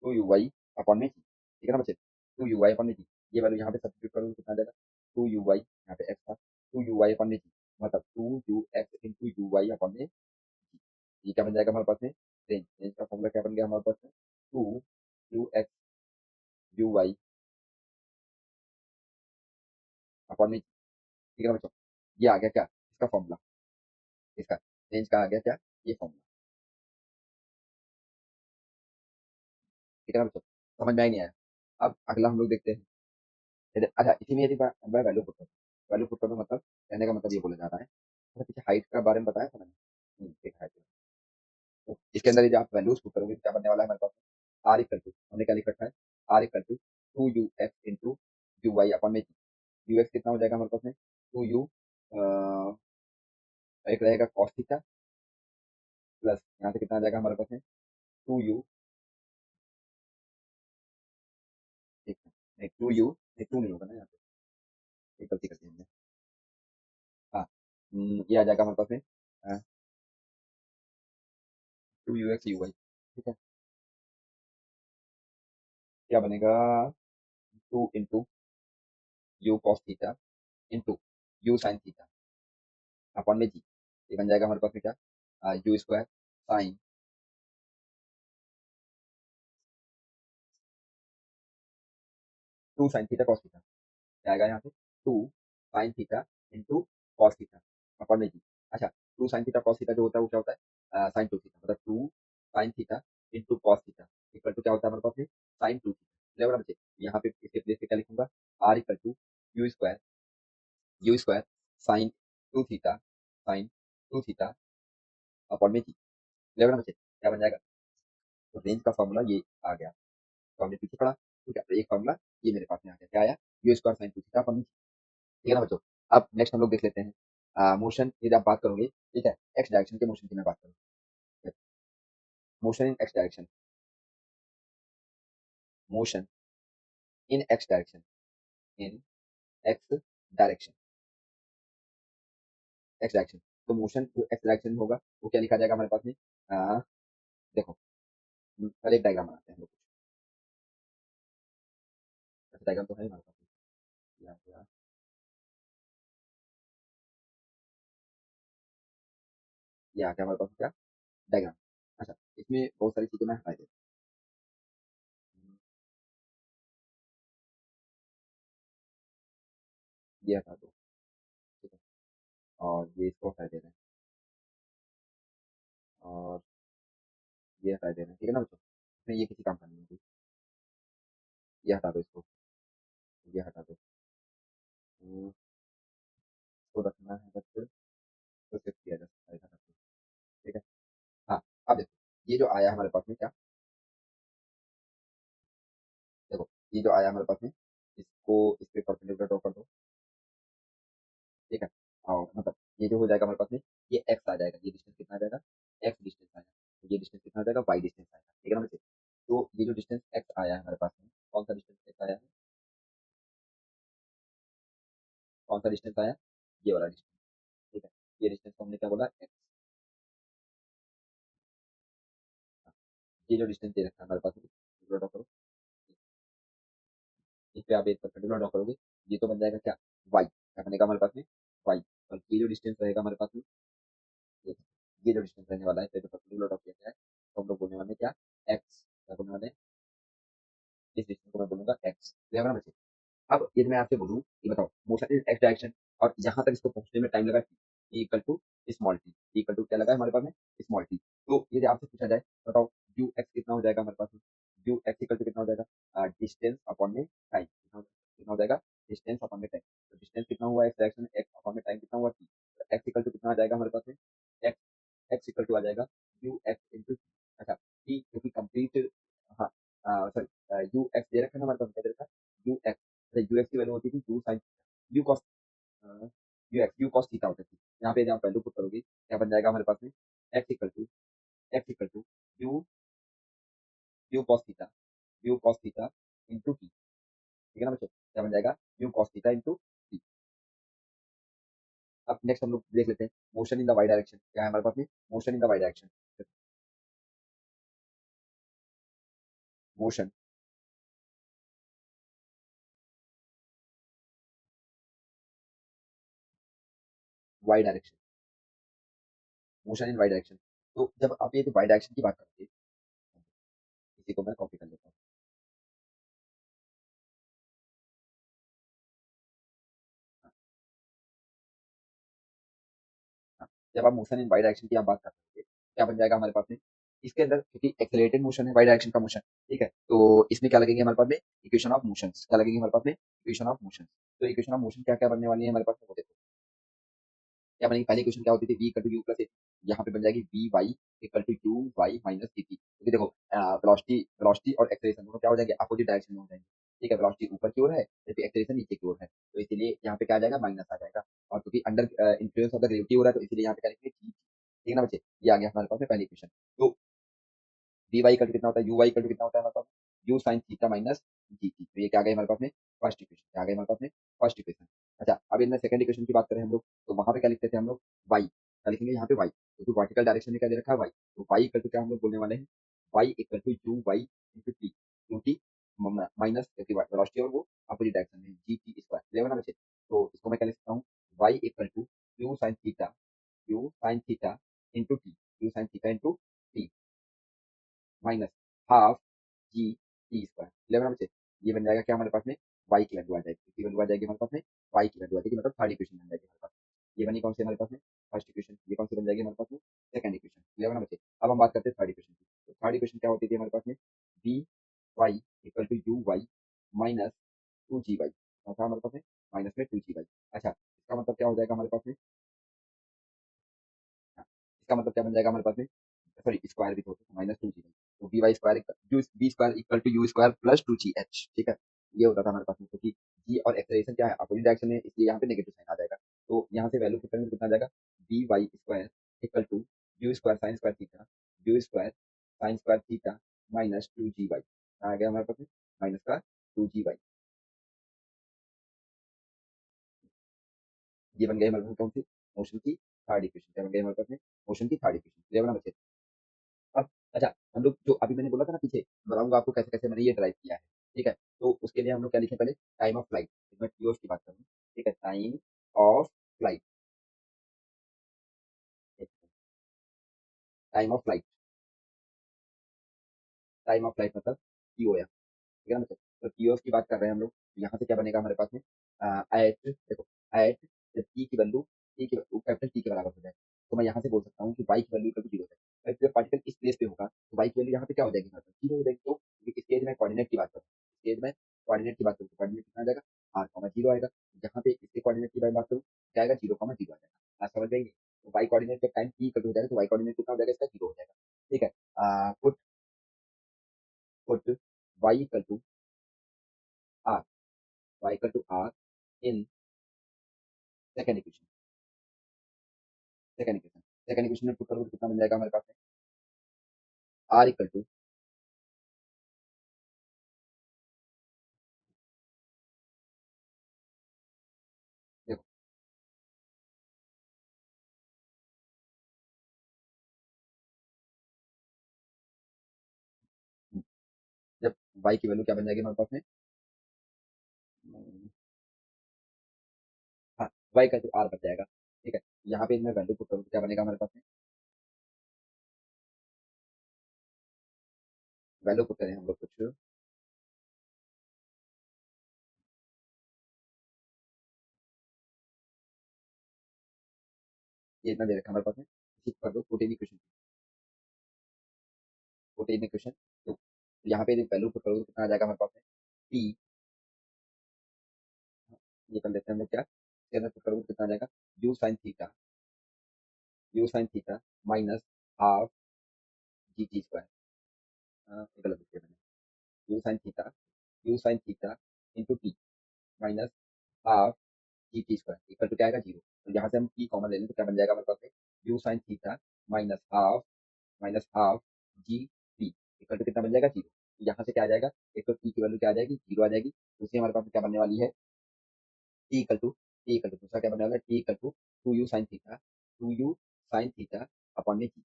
two you y upon में जी, ठीक है ना बच्चे, टू यू वाई अपॉन में जी। ये वैल्यू यहाँ पे सब्स्टिट्यूट करोगे कितना आ जाएगा, टू यू वाई, यहाँ पे एक्स था, टू यू वाई अपॉन में जी, मतलब two u x into u y upon में जी। ये क्या बन जाएगा हमारे पास में, रेंज, रेंज का फॉर्मूला क्या बन गया हमारे पास में, two u x u y upon में जी, ठीक है ना बच्चों। ये आ गया क्या, इसका फॉर्मूला, इसका रेंज का आ गया क्या, ये फॉर्मूला, ठीक है ना बच्चों, समझ में आई नहीं आया। अब अगला हम लोग देखते हैं, अच्छा इसी में यदि मैं वैल्यू पुट करूँ, वैल्यू पुट करूँ मतलब कहने का मतलब ये बोला जा रहा है, मतलब पीछे हाइट का बारे में बताया था मैंने, ठीक है, तो इसके अंदर यदि आप वैल्यूज पुट करोगे तो क्या बनने वाला है हमारे पास, आर इक्वल टू, हमने क्या लिख रखा है, R equal to two u x into u y upon में जी। यू एक्स कितना हो जाएगा हमारे पास में, टू यू, एक रहेगा कॉस थीटा, प्लस यहाँ से कितना आ जाएगा हमारे पास में, टू यू, ठीक है, नहीं टू यू, नहीं टू नहीं होगा ना यहाँ पे, एक गलती कर दी हमने, हाँ, ये आ जाएगा हमारे पास में two u x u y, ठीक है, क्या बनेगा, two into u cos theta into u sine theta upon में जी, ये बन जाएगा हमारे पास में क्या, u square sine two sine theta cos theta, क्या आएगा यहाँ पे, two sine theta into cos theta upon में जी। अच्छा, two sine theta cos theta जो होता है वो क्या होता है, साइन टू थीटा, मतलब to sine theta into cos theta equal to क्या होता है हमारे पास में साइन टू थीटा। लेवल बच्चे यहाँ पे इसके प्लेस पे क्या लिखूंगा R equal to you square sine two theta upon में थी। लेवल बच्चे क्या बन जाएगा, तो रेंज का फॉर्मूला ये आ गया, तो हमने पीछे पढ़ा ठीक है, तो एक फॉर्मूला ये मेरे पास में आ गया, क्या आया you square sine two theta upon में थी। ठीक है ना बच्चों। अब नेक्स्ट हम लोग देख लेते हैं मोशन की आप बात करोगे ठीक है, एक्स डायरेक्शन के मोशन की मैं बात करूँ, motion in X direction, motion in X direction, in X direction, x direction. तो मोशन जो एक्स डायरेक्शन में होगा वो क्या लिखा जाएगा हमारे पास में, देखो पहले एक डायग्राम बनाते हैं हम लोग, कुछ डायग्राम तो है हमारे पास में। ये आ गया हमारे पास में क्या डायग्राम। अच्छा इसमें बहुत सारी चीजें मैं हटा देता हूँ, ये हटा दो ठीक है, और ये इसको हटा दे रहे हैं, और ये हटा दे रहे हैं ठीक है ना बच्चों, इसमें ये किसी काम का नहीं है, ये हटा दो इसको, ये हटा दो, इसको रखना है बस, तो सिर्फ किया जा सकता है हटा दो, ठीक है। हाँ अब देखो ये जो आया हमारे पास में क्या, देखो ये जो आया हमारे पास में, इसको इस पे परपेंडिकुलर ड्रॉ कर दो ठीक है, और मतलब ये जो हो जाएगा हमारे पास में, ये एक्स आ जाएगा, ये डिस्टेंस कितना आ जाएगा, एक्स डिस्टेंस आएगा, तो ये डिस्टेंस कितना आ जाएगा, वाई डिस्टेंस आएगा ठीक है ना बच्चे। तो ये जो डिस्टेंस एक्स आया है हमारे पास में, कौन सा डिस्टेंस एक्स आया है, कौन सा डिस्टेंस आया, ये वाला डिस्टेंस ठीक है, ये डिस्टेंस को हमने क्या बोला एक्स। ये जो डिस्टेंस दे रखा है हमारे पास में, ड्रॉ करो, इस पे आप एक परपेंडिकुलर ड्रॉ करोगे, ये तो बन जाएगा क्या वाई, क्या बनेगा हमारे पास में वाई, और ये जो डिस्टेंस रहेगा हमारे पास में, ये ये जो डिस्टेंस रहने वाला है, इस पे परपेंडिकुलर ड्रॉ किया गया है, तो हम लोग बोलने वाले हैं क्या एक्स, क्या बोलने वाले हैं, इस डिस्टेंस को मैं बोलूंगा एक्स। बच्चे अब यदि मैं आपसे बोलूँ कि बताओ मोशन इन एक्स डायरेक्शन, और जहां तक इसको पहुंचने में टाइम लगा t equal to small t, equal to क्या लगा है हमारे पास में स्मॉल टी, तो यदि आपसे पूछा जाए बताओ यू एक्स कितना हो जाएगा हमारे पास में, यू एक्स इक्वल टू कितना हो जाएगा डिस्टेंस अपॉन में टाइम, कितना हो जाएगा डिस्टेंस अपॉन में टाइम, तो डिस्टेंस कितना हुआ एक्स डायरेक्शन में, एक्स अपॉन में टाइम कितना हुआ टी, एक्स इक्वल टू कितना आ जाएगा हमारे पास में, एक्स एक्स इक्वल टू आ जाएगा यू एक्स इंटू, अच्छा टी क्योंकि कंप्लीट, हाँ सॉरी यू एक्स दे रखा है ना हमारे पास, क्या दे रखा है यू एक्स, अच्छा यू एक्स की वैल्यू होती थी u sine u cos, u cos theta होती थी, यहाँ पे जब वैल्यू पुट करोगे क्या बन जाएगा हमारे पास में, x equal to u u cos theta into t, ठीक है ना बच्चों, क्या बन जाएगा u cos theta into t. अब नेक्स्ट हम लोग देख लेते हैं motion in the Y direction, क्या है हमारे पास में motion in the Y direction, motion y direction, motion in Y direction, तो जब आप ये वाई डायरेक्शन की बात करोगे, इसी को मैं कॉपी कर लेता हूँ, हाँ, हाँ, जब आप मोशन इन वाई डायरेक्शन की आप बात करोगे क्या बन जाएगा हमारे पास में, इसके अंदर क्योंकि एक्सेलरेटेड मोशन है वाई डायरेक्शन का मोशन ठीक है, तो इसमें क्या लगेंगे हमारे पास में इक्वेशन ऑफ मोशन, क्या लगेंगे हमारे पास में इक्वेशन ऑफ मोशन, तो इक्वेशन ऑफ मोशन क्या क्या बनने वाली है हमारे पास में वो देखो, क्या बनेगी पहली इक्वेशन क्या होती थी V equal to U plus A, यहाँ पे बन जाएगी V Y equal to you Y minus C T, क्योंकि देखो वेलोसिटी वेलोसिटी और एक्सेलरेशन दोनों क्या हो जाएंगे अपोजिट डायरेक्शन में हो जाएंगे ठीक है, वेलोसिटी ऊपर की ओर है जबकि एक्सेलरेशन नीचे की ओर है, तो इसलिए यहाँ पे क्या आ जाएगा माइनस आ जाएगा, और क्योंकि under influence of the gravity हो रहा है तो इसलिए यहाँ पे क्या लिखेंगे जी, ठीक है ना बच्चे, ये आ गया हमारे पास में पहली इक्वेशन। तो वी वाई इक्वल टू कितना होता है यू वाई इक्वल टू कितना होता है हमारे पास यू साइन थीटा माइनस जी थी, तो ये क्या आ गया हमारे पास में फर्स्ट इक्वेशन, क्या आ गया हमारे पास में फर्स्ट इक्वेशन। अच्छा अब इनमें सेकंड इक्वेशन की बात करें हम लोग, तो वहां पे क्या लिखते थे हम लोग वाई, क्या लिखेंगे यहाँ पे वाई, क्योंकि वर्टिकल डायरेक्शन में क्या दे रखा है वाई, तो वाई इक्वल टू क्या हम लोग बोलने वाले हैं y equal to you y into t, u t minus क्योंकि वेलोसिटी और वो अपोजिट डायरेक्शन में जी टी स्क्वायर, क्लियर ना बच्चे, तो इसको मैं क्या लिख सकता हूँ y equal to u sine theta into t, u sine theta into t minus half g t square, clear ना बच्चे, ये बन जाएगा क्या हमारे पास में वाई की वैल्यू आ जाएगी, कितनी वैल्यू आ जाएगी हमारे पास में वाई की वैल्यू आ जाएगी, मतलब थर्ड इक्वेशन बन जाएगी हमारे पास, ये बनी कौन सी हमारे पास में फर्स्ट इक्वेशन, ये कौन सी बन जाएगी हमारे पास में सेकंड इक्वेशन, क्लियर ना बच्चे। अब हम बात करते हैं थर्ड इक्वेशन की, तो थर्ड इक्वेशन क्या होती थी हमारे पास में, v y equal to you Y minus two ji y, था हमारे पास में माइनस में टू जी वाई। अच्छा, इसका मतलब क्या हो जाएगा हमारे पास में, हाँ, इसका मतलब क्या बन जाएगा हमारे पास में, सॉरी स्क्वायर भी होता है माइनस टू जी, तो v Y square u v square equal to you square plus two g h, ठीक है। ये होता था हमारे पास में, क्योंकि जी और एक्सलेशन क्या है, अपोजिट डायरेक्शन में, इसलिए यहाँ पे नेगेटिव साइन आ जाएगा। तो यहाँ से वैल्यू कितना कितना आ जाएगा, B Y square equal to you square sine square theta, you square sine square theta minus two ji Y, आ गया हमारे पास में माइनस का टू जी वाई। ये बन गई हमारे पास कौन सी, मोशन की थर्ड इक्वेशन, क्या बन गई हमारे पास में, मोशन की थर्ड इक्वेशन, क्लियर बना बच्चे। अब अच्छा, हम लोग जो अभी मैंने बोला था ना पीछे, बताऊंगा आपको कैसे कैसे मैंने ये ड्राइव किया है, ठीक है। तो उसके लिए हम लोग क्या लिखें पहले, टाइम ऑफ फ्लाइट, मैं टीओएफ की बात करूँ, ठीक है, time of flight, time of flight, time of flight मतलब टीओएफ, ठीक है ना। मतलब तो टीओएफ की बात कर रहे हैं हम लोग, यहाँ से क्या बनेगा हमारे पास में, एट देखो, एट टी की वैल्यू, टी की वैल्यू कैपिटल टी के बराबर हो जाए, तो मैं यहाँ से बोल सकता हूँ कि वाई की वैल्यू इक्वल टू जीरो है। जब पार्टिकल इस प्लेस पे होगा तो वाई की वैल्यू यहाँ पे क्या हो जाएगी हमारे पास, जीरो हो जाएगी। तो स्टेज में कोऑर्डिनेट की बात करूँ, स्टेज में कोऑर्डिनेट की बात करूँ, कोऑर्डिनेट कितना आ जाएगा, आर कॉमा जीरो आएगा। जहाँ पे इसके कोऑर्डिनेट की बात करूँ, क्या आएगा, जीरो कॉमा जीरो आ जाएगा, आप समझ जाएंगे। तो वाई कोऑर्डिनेट जब टाइम टी इक्वल हो जाएगा तो वाई कोऑर्डिनेट कितना हो जाएगा, इसका जीरो हो जाएगा, ठीक है। Put put y equal to R, y equal to R in second equation, second equation, second equation में पुट करोगे तो कितना बन जाएगा हमारे पास में, आर इक्वल टू, देखो, जब वाई की वैल्यू क्या बन जाएगी हमारे पास में, हाँ, वाई का जो आर बन जाएगा, ठीक है। यहाँ पे मैं वैल्यू पुट करूँ तो क्या बनेगा हमारे पास में, वैल्यू पुट करें हम लोग कुछ, ये इतना दे रखा है हमारे पास में, इसी को कर दो प्रोटीन इक्वेशन, प्रोटीन इक्वेशन। तो यहाँ पे वैल्यू पुट करोगे तो कितना आ जाएगा हमारे पास में, पी, ये कर लेते हैं हम लोग क्या, इसके अंदर पुट करोगे तो कितना आ जाएगा, u sine theta, u sine theta minus half g t square, ये गलत लिख दिया मैंने, u sine theta, u sine theta into t minus half g t square equal to क्या आएगा, जीरो। तो यहाँ से हम टी कॉमन ले लें तो क्या बन जाएगा हमारे पास में, u sine theta minus half g t equal to कितना बन जाएगा, जीरो। तो यहाँ से क्या आ जाएगा, एक तो टी की वैल्यू क्या आ जाएगी, जीरो आ जाएगी। दूसरी हमारे पास में क्या बनने वाली है, टी इक्वल टू दूसरा क्या बनने वाला है, t equal to two u sine theta upon में जी,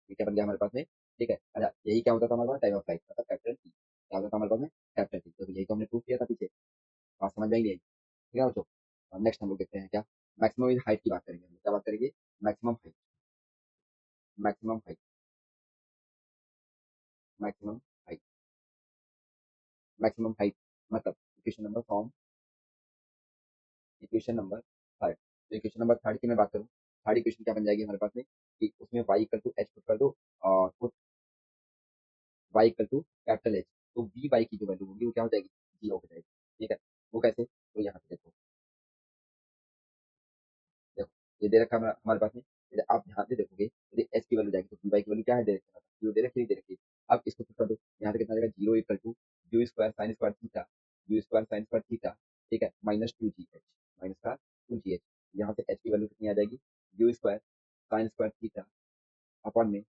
ये क्या बन गया हमारे पास में, ठीक है। अच्छा, यही क्या होता था हमारे पास, टाइम ऑफ फ्लाइट मतलब कैपिटल टी, क्या होता था हमारे पास में, कैपिटल टी। तो यही तो हमने प्रूव किया था पीछे, बात समझ में आई नहीं आई, ठीक है बच्चों। नेक्स्ट हम लोग देखते हैं क्या, मैक्सिमम हाइट की बात करेंगे, हम लोग क्या बात करेंगे, maximum height, maximum height, maximum height, maximum height मतलब equation number form, equation number third. तो इक्वेशन नंबर थर्ड की मैं बात करूँ, थर्ड इक्वेशन क्या बन जाएगी हमारे पास में, कि उसमें y equal to h put कर दो, और put y equal to capital H, तो वी वाई की जो वैल्यू होगी वो क्या हो जाएगी, जीरो हो जाएगी, ठीक है। वो कैसे, तो यहाँ पे देखो, देखो ये दे रखा है हमारे पास में, यदि आप ध्यान से देखोगे, यदि एच की वैल्यू जाएगी तो वी वाई की वैल्यू क्या है, दे रखा है, जीरो दे रखी है, दे रखी है। अब इसको पुट कर दो, यहाँ से कितना आ जाएगा, zero equal to you square sine square theta, you square sine square theta, ठीक है, minus two g h, minus का टू जी एच। यहाँ से एच की वैल्यू कितनी आ जाएगी, u square sine square theta upon में,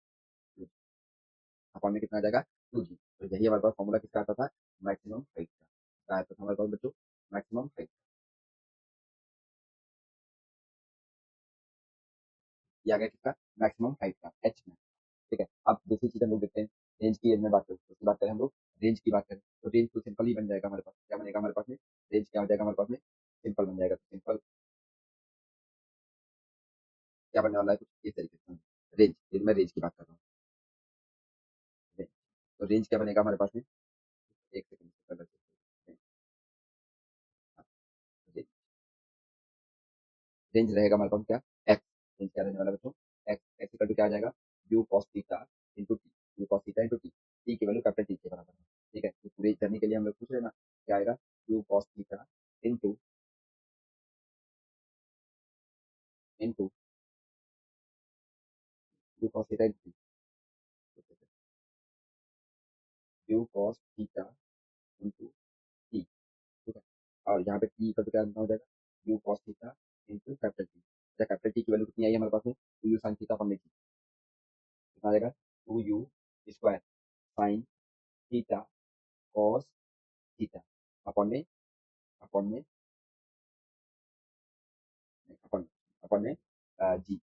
अपॉन में कितना आ जाएगा, टू जी। तो यही हमारे पास फॉर्मूला किसका आता था, मैक्सिमम हाइट का, क्या आता था हमारे पास बच्चों, मैक्सिमम हाइट। ये आ गया किसका, मैक्सिमम हाइट का, एच में, ठीक है। अब दूसरी चीज हम लोग देखते हैं, रेंज की में बात करें, उसकी बात करें हम लोग, रेंज की बात करें तो रेंज तो सिंपल ही बन जाएगा हमारे पास, क्या बनेगा हमारे पास में, रेंज क्या हो जाएगा हमारे पास में, सिंपल बन जाएगा। तो सिंपल क्या बनने वाला है, कुछ इस तरीके से, रेंज, यदि मैं रेंज की बात कर रहा हूँ, रेंज, तो रेंज क्या बनेगा हमारे पास में, एक सेकंड, रेंज रहेगा हमारे पास क्या, एक्स, रेंज क्या रहने वाला है बच्चों, एक्स, एक्स इक्वल टू क्या आ जाएगा, u cos theta into t, you cos theta into t की वैल्यू कैपिटल टी के बराबर है। ठीक है, तो पूरी जर्नी के लिए हम लोग पूछ रहे हैं ना, क्या आएगा, you cos theta into into u cos theta into u cos theta into t. ठीक है, और यहाँ पे टी का तो क्या हो जाएगा, u cos theta into capital T. अच्छा, कैपिटल टी की वैल्यू कितनी आई है हमारे पास में, टू यू साइन थीटा अपन ने की, कितना आ जाएगा, two you square sine theta cos theta अपन में अपन में अपन अपन में जी।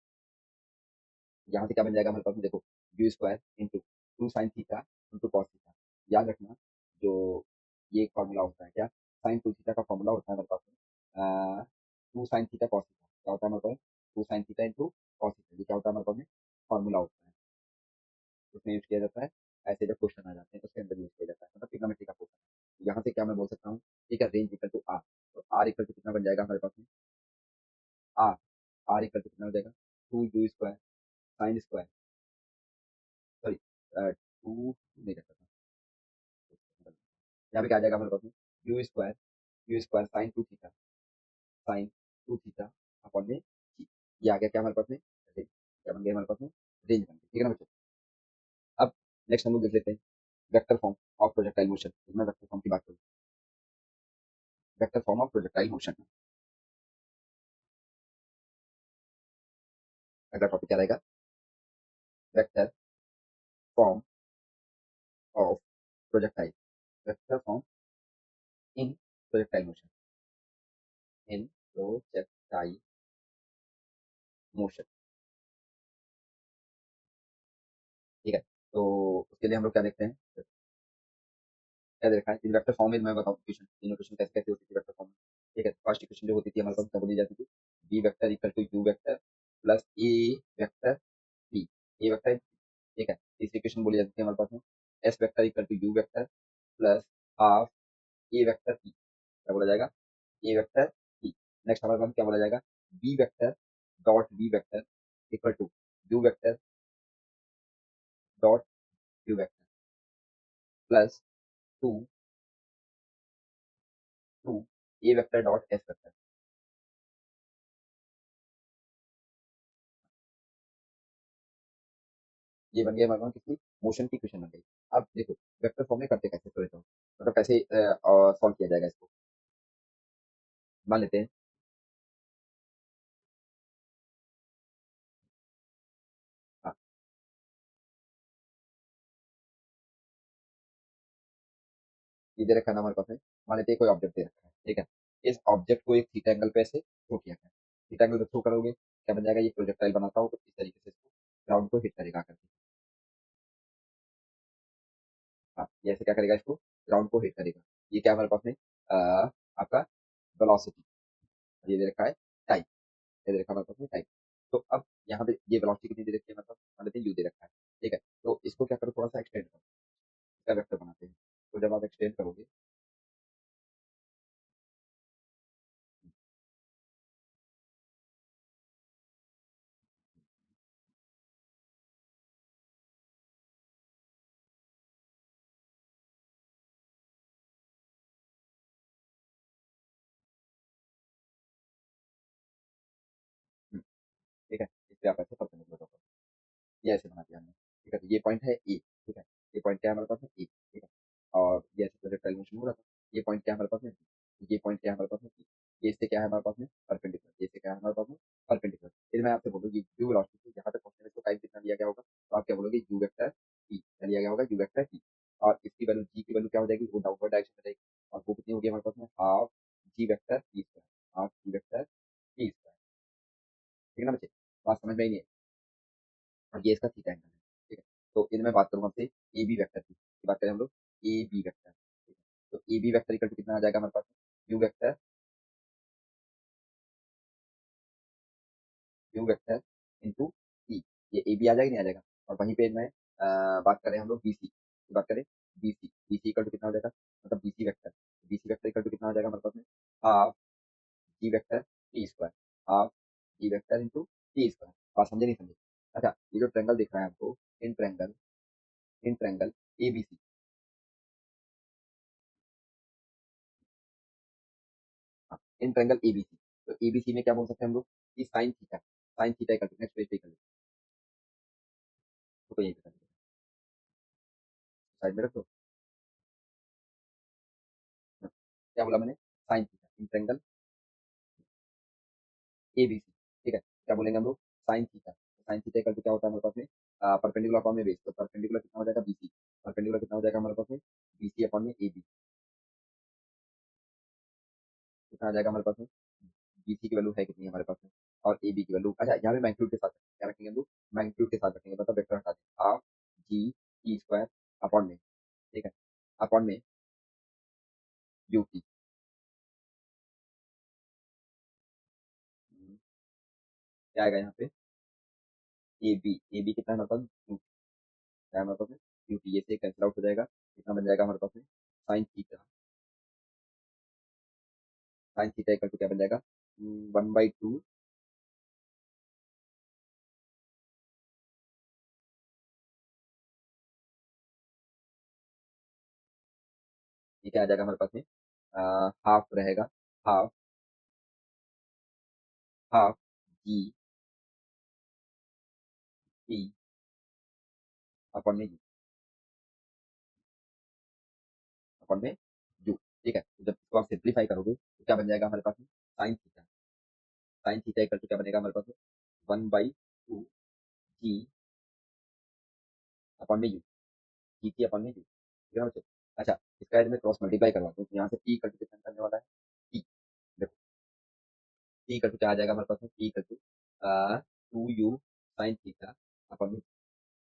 यहाँ से क्या बन जाएगा हमारे पास में, देखो, u square into two sine theta into cos theta. याद रखना, जो ये फॉर्मूला होता है, क्या साइन टू थीटा का फॉर्मूला होता है हमारे पास में, two sine theta cos theta क्या होता है हमारे पास, two sine theta into cos theta, ये क्या होता है हमारे पास में, फॉर्मूला होता है, उसमें यूज किया जाता है। ऐसे जब क्वेश्चन आ जाते हैं तो उसके अंदर यूज किया जाता है, मतलब ट्रिग्नोमेट्री का क्वेश्चन। यहाँ से क्या मैं बोल सकता हूँ, ठीक है, रेंज इक्वल टू आर, तो आर इक्वल टू कितना बन जाएगा हमारे पास में, आर आर इक्वल टू कितना हो जाएगा, two you square sine square, sorry, two नहीं कर सकता, यहाँ पे क्या आ जाएगा हमारे पास में, you square sine two theta sine two theta upon में जी। ये आ गया क्या हमारे पास में, रेंज, क्या बन गया हमारे पास में, रेंज बन गई। ठीक है ना बच्चों, अब नेक्स्ट हम लोग देख लेते हैं vector form of projectile motion. मैं वेक्टर फॉर्म की बात करूँ, vector form of projectile motion, अगला टॉपिक क्या रहेगा, vector form of projectile, vector form in projectile motion, in projectile motion. ठीक है, तो उसके लिए हम लोग क्या देखते हैं, क्या दे रखा है, इन वेक्टर फॉर्म में मैं बताऊँ इक्वेशन, तीनों इक्वेशन कैसे कैसे होती थी वेक्टर फॉर्म में। ठीक है, फर्स्ट इक्वेशन जो होती थी हमारे पास क्या बोली जाती थी, v vector equal to u vector plus a vector b, a vector. ठीक है, तीसरी इक्वेशन बोली जाती थी हमारे पास में, s vector equal to u vector plus half a vector p, क्या बोला जाएगा, ए वेक्टर पी। नेक्स्ट हमारे पास क्या बोला जाएगा, v vector dot v vector equal to u vector dot u vector plus two two a vector dot s vector. ये बन गया हमारे पास किसकी, मोशन की इक्वेशन बन गई। अब देखो वेक्टर फॉर्म में करते कैसे, तो मतलब कैसे सॉल्व किया जाएगा इसको, मान लेते हैं, हाँ, ये दे रखा है ना हमारे पास में, मान लेते हैं कोई ऑब्जेक्ट दे रखा है, ठीक है, इस ऑब्जेक्ट को एक थीटा एंगल पे ऐसे थ्रो किया है, थीटा एंगल पे थ्रो करोगे क्या बन जाएगा, ये प्रोजेक्टाइल बनाता हो तो इस तरीके से इसको ग्राउंड को हिट करेगा करके, हाँ, ये ऐसे क्या करेगा, इसको ग्राउंड को हिट करेगा। ये क्या हमारे पास में, आपका वेलोसिटी, ये दे रखा है टाइम, ये दे रखा है हमारे पास में टाइम। तो अब यहाँ पे ये वेलोसिटी कितनी दे रखी है हमारे पास, मान लेते हैं यू दे रखा है, ठीक है, तो इसको क्या करो, थोड़ा सा एक्सटेंड करो, इसका वेक्टर बनाते हैं, तो जब आप एक्सटेंड करोगे, ठीक है, इस पे आप ऐसे परपेंडिकुलर रखो, ये ऐसे बना दिया हमने। ठीक है, तो ये पॉइंट है ए, ठीक है, ये पॉइंट क्या है हमारे पास में ए, ठीक है, और ये ऐसे प्रोजेक्टाइल मोशन हो रहा था, ये पॉइंट क्या है हमारे पास में बी, ये पॉइंट क्या है हमारे पास में बी, ये इससे क्या है हमारे पास में परपेंडिकुलर, ये इससे क्या है हमारे पास में परपेंडिकुलर। फिर मैं आपसे बोलूँ यू वेलोसिटी यहाँ तक पहुंचने में इसको टाइम कितना दिया गया होगा, तो आप क्या बोलोगे, यू वेक्टर टी, क्या दिया गया होगा, यू वेक्टर टी, और इसकी वैल्यू जी की वैल्यू क्या हो जाएगी, वो डाउनवर्ड डायरेक्शन में रहेगी, और वो कितनी होगी हमारे पास में, half g vector t square, half g vector t square. ठीक है ना बच्चे, बात समझ में आई नहीं है, और ये इसका थीटा एंगल है। ठीक है, तो इनमें बात करूँ आपसे ए बी वेक्टर की, बात करें हम लोग ए बी वेक्टर, ठीक है, तो A B vector equal to कितना आ जाएगा हमारे पास, u vector, u vector into e, ये ए बी आ जाएगा नहीं आ जाएगा, और वहीं पे मैं बात करें हम लोग बी सी की, बात करें बी सी इक्वल टू कितना हो जाएगा, मतलब B C vector equal to कितना हो जाएगा हमारे पास में, half g vector t square, half g vector into t square. बात समझे नहीं समझे, अच्छा, ये जो ट्रेंगल दिख रहा है आपको, in triangle in triangle ABC. हाँ, इन ट्रायंगल एबीसी। तो एबीसी में क्या बोल सकते हैं हम लोग कि sine theta equal to, next page पे कर लेते हैं, तो यही पे कर लेते हैं, साइड में रखो। हाँ, क्या बोला मैंने, sine theta in triangle ABC. ठीक है, क्या बोलेंगे हम लोग, साइन थीटा इक्वल टू क्या होता है हमारे पास में, परपेंडिकुलर अपॉन में बेस, तो परपेंडिकुलर कितना हो जाएगा बीसी, परपेंडिकुलर कितना हो जाएगा हमारे पास में बीसी अपॉन में एबी, कितना आ जाएगा हमारे पास में, बीसी की वैल्यू है कितनी है हमारे पास में, और ए बी की वैल्यू, अच्छा यहाँ पे मैग्नीट्यूड के साथ क्या रखेंगे हम लोग, मैग्नीट्यूड के साथ रखेंगे, मतलब वेक्टर हटा देंगे, half g t square upon में, ठीक है, अपॉन में यू टी, क्या आएगा यहाँ पे, ए बी कितना है हमारे पास, यू क्या है हमारे पास में, यू टी, ये से कैंसिल आउट हो जाएगा, कितना बन जाएगा हमारे पास में, sine theta, sine theta equal to क्या बन जाएगा, 1/2, ये क्या आ जाएगा हमारे पास में, हाफ रहेगा, half half g T upon में यू, अपॉन में यू, ठीक है, तो जब इसको आप सिंप्लीफाई करोगे तो क्या बन जाएगा हमारे पास में, साइन थीटा इक्वल टू क्या बनेगा हमारे पास में, 1/2 जी अपॉन में यू, जी टी अपॉन में यू, ठीक है ना बच्चों? अच्छा, इसका यदि मैं क्रॉस मल्टीप्लाई करवाता हूँ तो यहाँ से टी इक्वल टू कितना करने वाला है, टी, देखो टी इक्वल टू क्या आ जाएगा हमारे पास में, t equal to 2u sine theta upon में,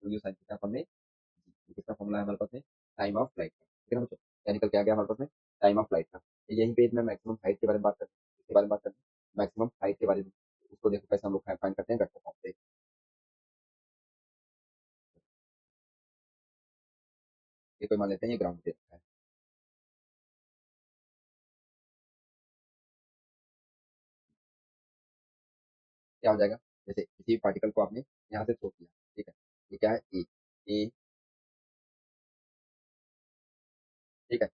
2u साइन थीटा अपॉन में, ये किसका फॉर्मूला है हमारे पास में, टाइम ऑफ फ्लाइट का, ठीक है ना बच्चों? क्या निकल के आ गया हमारे पास में, टाइम ऑफ फ्लाइट का। तो यहीं पे मैं मैक्सिमम हाइट के बारे में बात करते हैं, इसके बारे में बात करते हैं, मैक्सिमम हाइट के बारे में, उसको देखो कैसे हम लोग फाइंड करते हैं वेक्टर फॉर्म से। ये कोई मान लेते हैं ये ग्राउंड पे रखा है, क्या हो जाएगा, जैसे किसी पार्टिकल को आपने यहाँ से थ्रो किया, ठीक है, ये क्या है ए, ए, ठीक है,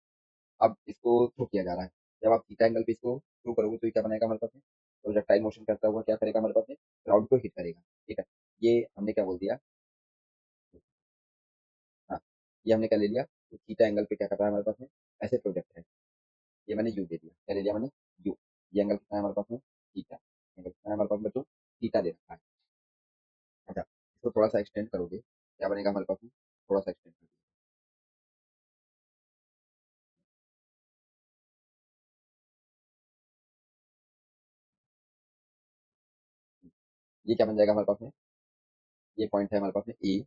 अब इसको थ्रो किया जा रहा है, जब आप थीटा एंगल पे इसको थ्रो करोगे तो ये क्या बनेगा हमारे पास में, प्रोजेक्टाइल मोशन करता हुआ क्या करेगा हमारे पास में, ग्राउंड को हिट करेगा, ठीक है, ये हमने क्या बोल दिया, हाँ, ये हमने क्या ले लिया, तो थीटा एंगल पे क्या कर रहा है हमारे पास में, ऐसे प्रोजेक्ट है, ये मैंने यू दे दिया, क्या ले लिया मैंने, यू, ये एंगल कितना है हमारे पास में, थीटा, एंगल कितना है हमारे पास में बच्चों, थीटा दे रखा है। अच्छा, इसको थोड़ा सा एक्सटेंड करोगे क्या बनेगा हमारे पास में, थोड़ा सा एक्सटेंड करोगे, ये क्या बन जाएगा हमारे पास में, ये पॉइंट है हमारे पास में ए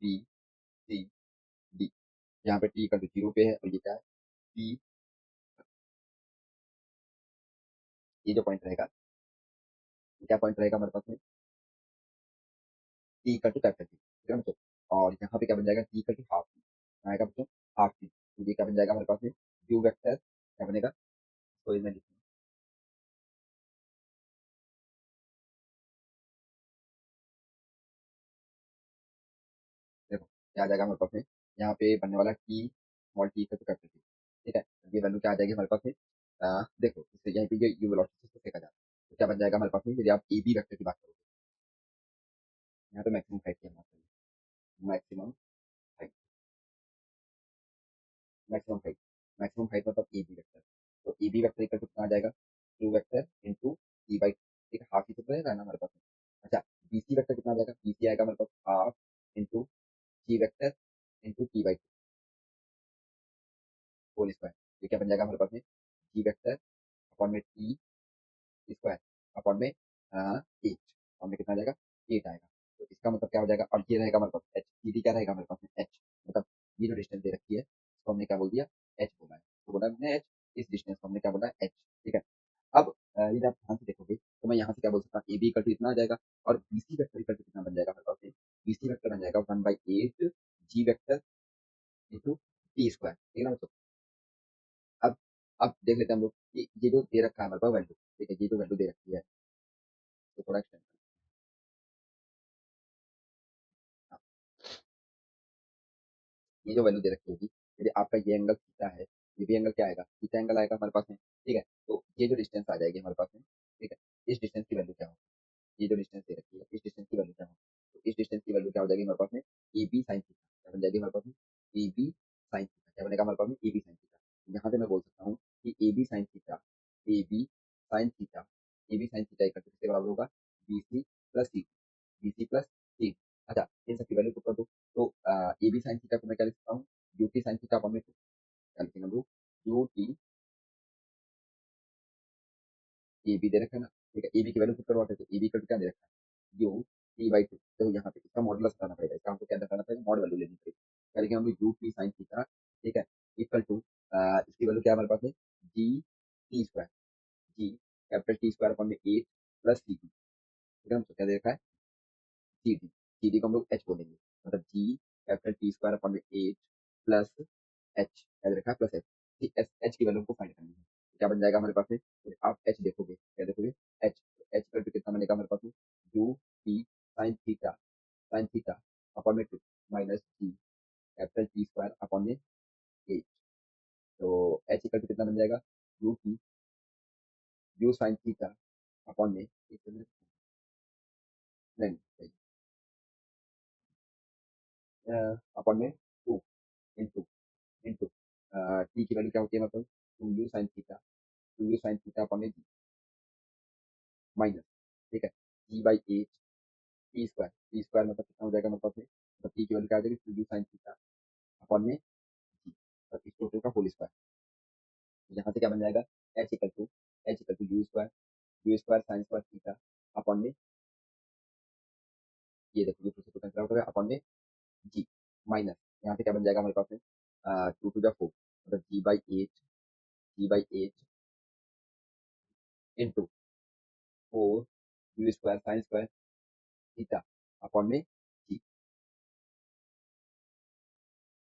बी सी डी, यहाँ पे टी का तो जीरो पे है, और ये क्या है, पी, ये जो पॉइंट रहेगा, ये क्या पॉइंट रहेगा हमारे पास में, टी का टू कैपिटल टी, ठीक है ना बच्चों? और यहाँ पे क्या बन जाएगा, टी का टू हाफ टी, आएगा बच्चों, हाफ टी, तो ये क्या बन जाएगा हमारे पास में, यू वेक्टर क्या बनेगा, तो ये मैं लिखूँ, देखो क्या आ जाएगा हमारे पास में, यहाँ पे बनने वाला टी, स्मॉल टी का टू कैपिटल टी, ठीक है, ये वैल्यू क्या आ जाएगी हमारे पास में, देखो इससे यहीं पे ये यू वेलोसिटी से देखा जाता है, तो क्या बन जाएगा हमारे पास में, यदि आप ए बी वेक्टर की बात करोगे, यहाँ पे मैक्सिमम हाइट की हम बात करेंगे, maximum height, maximum height, maximum height मतलब ए बी वेक्टर, तो A B vector equal to कितना आ जाएगा, two vector into e by, ठीक है, हाफ ही तो रहेगा ना हमारे पास में। अच्छा, बी सी वेक्टर कितना आ जाएगा, बी सी आएगा हमारे पास half into C vector into t by whole square, ये क्या बन जाएगा हमारे पास में, जी वेक्टर अपॉन में टी स्क्वायर अपॉन में एट, अपॉन में कितना आ जाएगा, एट आएगा, तो इसका मतलब क्या हो जाएगा, और ये रहेगा हमारे पास एच, डी क्या रहेगा हमारे पास में एच, मतलब ये जो डिस्टेंस दे रखी है इसको हमने क्या बोल दिया, एच बोला है, तो बोला हमने एच, इस डिस्टेंस को हमने क्या बोला एच, ठीक है। अब यदि आप ध्यान से देखोगे तो मैं यहाँ से क्या बोल सकता हूँ, ए बी इक्वल टू इतना आ जाएगा, और B C vector equal to कितना बन जाएगा हमारे पास में, बी सी वेक्टर बन जाएगा 1/8 जी वेक्टर इंटू टी स्क्वायर, ठीक है ना बच्चों? अब अब देख लेते हैं हम लोग कि ये जो दे रखा है हमारे पास वैल्यू, ठीक है, ये जो वैल्यू दे रखी है, तो थोड़ा एक्सटेंड ये जो वैल्यू दे रखी होगी, यदि आपका ये एंगल थीटा है, ये भी एंगल क्या आएगा, थीटा एंगल आएगा हमारे पास में, ठीक है। तो ये जो डिस्टेंस आ जाएगी हमारे पास में, ठीक है, इस डिस्टेंस की वैल्यू क्या होगी, ये जो डिस्टेंस दे रखी है, इस डिस्टेंस की वैल्यू क्या होगी, तो इस डिस्टेंस की वैल्यू क्या हो जाएगी हमारे पास में, ए बी साइन थीटा, क्या बन जाएगी हमारे पास में, ए बी साइन थीटा, क्या बनेगा हमारे पास में, ए बी साइन थीटा। यहाँ पे मैं बोल सकता हूँ कि A B sine theta, A B sine theta, A B sine theta equal to किसके बराबर होगा, B C plus C, B C plus C. अच्छा, इन सबकी वैल्यू पुट कर दो, तो ए बी साइन थीटा को मैं क्या लिख सकता हूँ, you t sine theta upon में क्या लिखेंगे हम लोग, यू टी, ए बी दे रखा है ना, ठीक है, ए बी की वैल्यू पुट करवाते हैं, तो ए बी का क्या दे रखा है, यू टी बाई टू, तो यहाँ पे इसका मॉडुलस बताना पड़ेगा, इसका हमको क्या बताना पड़ेगा, मॉड वैल्यू लेनी पड़ेगी, क्या लिखेंगे हम लोग, यू टी साइन थीटा, ठीक है, इक्वल टू इसकी वैल्यू क्या है हमारे पास में, जी टी स्क्वायर, जी कैपिटल टी स्क्वायर अपॉन में एट प्लस सी टी, ठीक है, तो क्या दे रखा है, सी टी, सी टी को हम लोग एच बोलेंगे, मतलब जी कैपिटल टी स्क्वायर अपॉन में एट प्लस एच, क्या दे रखा है, प्लस एच, एच एच की वैल्यू को फाइंड करनी है, तो क्या बन जाएगा हमारे पास में, तो आप एच देखोगे, क्या देखोगे, एच, एच इक्वल टू कितना बनेगा हमारे पास में, u t sine theta upon में two minus g capital T square upon में एट, तो एच इक्वल टू कितना बन जाएगा, u t, u sine theta upon में नहीं, अपॉन में टू इंटू इंटू टी की वैल्यू क्या होती है मतलब two u sine theta, two u sine theta upon में जी माइनस, ठीक है, g by eight t square मतलब कितना हो जाएगा मतलब में, मतलब टी की वैल्यू क्या आ जाएगी, two u sine theta upon में जी, और इस टोटल का होल स्क्वायर, यहाँ से क्या बन जाएगा, H equal to you square sine square theta upon में, ये देखो ये फिर से कैंसिल आउट हो गया अपॉन में जी माइनस, यहाँ पे क्या बन जाएगा हमारे पास में, टू टू द फोर, मतलब g by eight into four u square sine square theta upon में जी,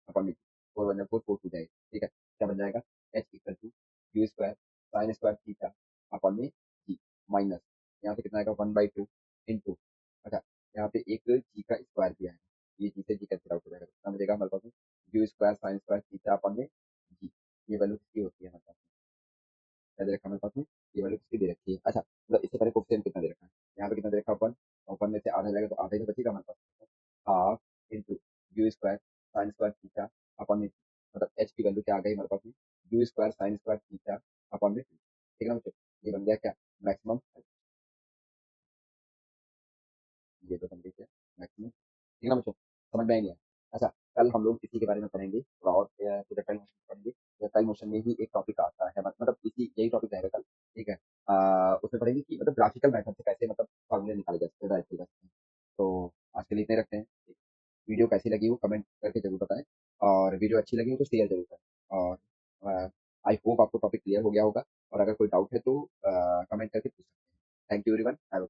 अपॉन में four one four, four two जाएगा, ठीक है, क्या बन जाएगा, H equal to you square sine square theta upon में जी माइनस, यहाँ पे कितना आएगा, वन बाई टू इंटू, अच्छा यहाँ पे एक जी का स्क्वायर भी आएगा, ये जी से जी कैंसिल आउट हो जाएगा, तो कितना मिलेगा हमारे पास में, you square sine square theta upon में जी, ये वैल्यू किसकी होती है हमारे पास में, क्या दे रखा है हमारे पास में, ये वैल्यू किसकी दे रखी है, अच्छा मतलब इससे पहले कोफिशिएंट कितना दे रखा है, यहाँ पे कितना दे रखा है, वन, वन में से आधा जाएगा तो आधा ही तो बचेगा हमारे पास, half into u square sine square theta upon में, मतलब एच की वैल्यू क्या आ गई हमारे पास में, you square sine square theta upon में, ठीक है ना बच्चों, ये बन गया क्या, मैक्सिमम, ये तो बन गई क्या, मैक्सिमम, ठीक है ना बच्चों, समझ में आएंगे। अच्छा, कल हम लोग इसी के बारे में पढ़ेंगे थोड़ा और, प्रोजेक्टाइल मोशन पढ़ेंगे, प्रोजेक्टाइल मोशन में ही एक टॉपिक आता है, मतलब इसी यही टॉपिक रहेगा कल, ठीक है, उसमें पढ़ेंगे कि मतलब ग्राफिकल मेथड से कैसे मतलब फॉर्मूले निकाले जा सकते हैं, डायरेक्ट जा सकते हैं। तो आज के लिए इतने रखते हैं, वीडियो कैसी लगी वो कमेंट करके जरूर बताएं, और वीडियो अच्छी लगी हो तो शेयर जरूर करें, और आई होप आपको टॉपिक क्लियर हो गया होगा, और अगर कोई डाउट है तो कमेंट करके पूछ सकते हैं। Thank you everyone.